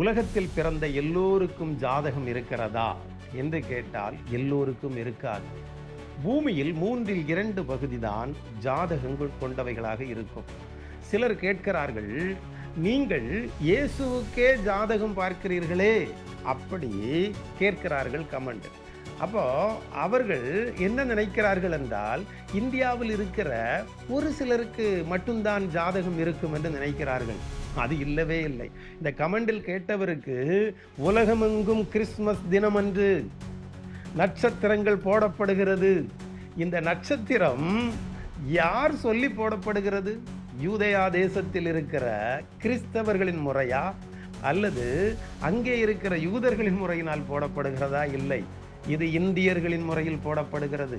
உலகத்தில் பிறந்த எல்லோருக்கும் ஜாதகம் இருக்கிறதா என்று கேட்டால் எல்லோருக்கும் இருக்காது. பூமியில் 2 பகுதிதான் ஜாதகங்கள் கொண்டவைகளாக இருக்கும். சிலர் கேட்கிறார்கள், நீங்கள் இயேசுவுக்கே ஜாதகம் பார்க்கிறீர்களே, அப்படி கேட்கிறார்கள் கமெண்ட். அப்போ அவர்கள் என்ன நினைக்கிறார்கள் என்றால், இந்தியாவில் இருக்கிற ஒரு சிலருக்கு மட்டும்தான் ஜாதகம் இருக்கும் என்று நினைக்கிறார்கள். அது இல்லவே இல்லை. இந்த கமெண்டில் கேட்டவருக்கு உலகமெங்கும் கிறிஸ்துமஸ் தினமன்று நட்சத்திரங்கள் போடப்படுகிறது. இந்த நட்சத்திரம் யார் சொல்லி போடப்படுகிறது? யூதேயா தேசத்தில் இருக்கிற கிறிஸ்தவர்களின் முறையா அல்லது அங்கே இருக்கிற யூதர்களின் முறையினால் போடப்படுகிறதா? இல்லை, இது இந்தியர்களின் முறையில் போடப்படுகிறது.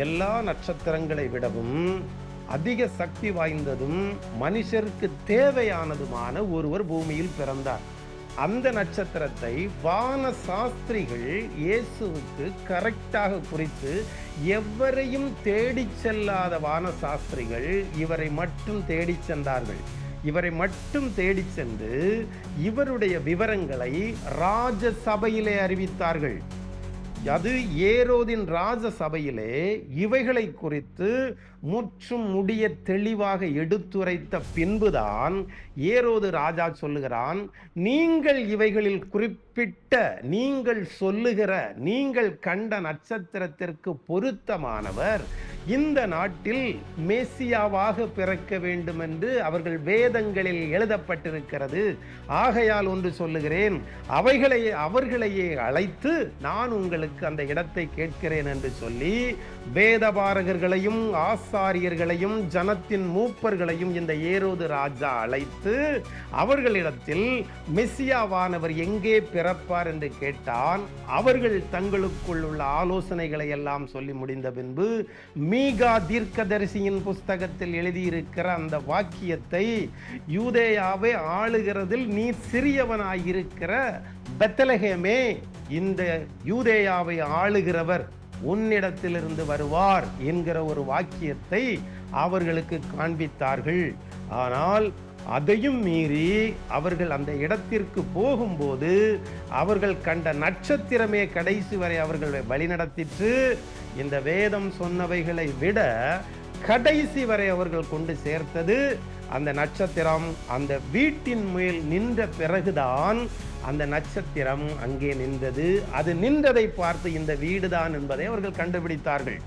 எல்லா நட்சத்திரங்களை விடவும் அதிக சக்தி வாய்ந்ததும் மனுஷருக்கு தேவையானதுமான ஒருவர் பூமியில் பிறந்தார். அந்த நட்சத்திரத்தை வான சாஸ்திரிகள் இயேசுவுக்கு கரெக்டாக குறித்து, எவரையும் தேடி செல்லாத வான சாஸ்திரிகள் இவரை மட்டும் தேடி சென்றார்கள். இவரை மட்டும் தேடி சென்று இவருடைய விவரங்களை ராஜ சபையிலே அறிவித்தார்கள். அது ஏரோதின் ராஜ சபையிலே இவைகளை குறித்து முற்றும் முடிய தெளிவாக எடுத்துரைத்த பின்புதான் ஏரோது ராஜா சொல்லுகிறான், நீங்கள் இவைகளில் குறிப்பிட்ட, நீங்கள் சொல்லுகிற, நீங்கள் கண்ட நட்சத்திரத்திற்கு பொருத்தமானவர் இந்த நாட்டில் மேசியாவாக பிறக்க வேண்டும் என்று அவர்கள் வேதங்களில் எழுதப்பட்டிருக்கிறது. ஆகையால் ஒன்று சொல்லுகிறேன், அவர்களையே அழைத்து நான் உங்களுக்கு அந்த இடத்தை கேட்கிறேன் என்று சொல்லி வேதபாரகர்களையும் ஆசாரியர்களையும் ஜனத்தின் மூப்பர்களையும் இந்த ஏரோது ராஜா அழைத்து அவர்களிடத்தில் மெசியாவானவர் எங்கே பிறப்பார் என்று கேட்டான். அவர்கள் தங்களுக்குள் உள்ள ஆலோசனைகளை எல்லாம் சொல்லி முடிந்த பின்பு மீகா தீர்க்கதரிசியின் புஸ்தகத்தில் எழுதியிருக்கிற அந்த வாக்கியத்தை, யூதேயாவை ஆளுகிறதில் நீ சிறியவனாயிருக்கிற பெத்லகேமே, இந்த யூதேயாவை ஆளுகிறவர் உன்னிடத்திலிருந்து வருவார் என்கிற ஒரு வாக்கியத்தை அவர்களுக்கு காண்பித்தார்கள். ஆனால் அதையும் மீறி அவர்கள் அந்த இடத்திற்கு போகும்போது அவர்கள் கண்ட நட்சத்திரமே கடைசி வரை அவர்களை வழிநடத்திற்று. இந்த வேதம் சொன்னவைகளை விட கடைசி வரை அவர்கள் கொண்டு சேர்த்தது அந்த நட்சத்திரம். அந்த வீட்டின் மேல் நின்ற பிறகுதான் அந்த நட்சத்திரம் அங்கே நின்றது. அது நின்றதை பார்த்து இந்த வீடுதான் என்பதை அவர்கள் கண்டுபிடித்தார்கள்.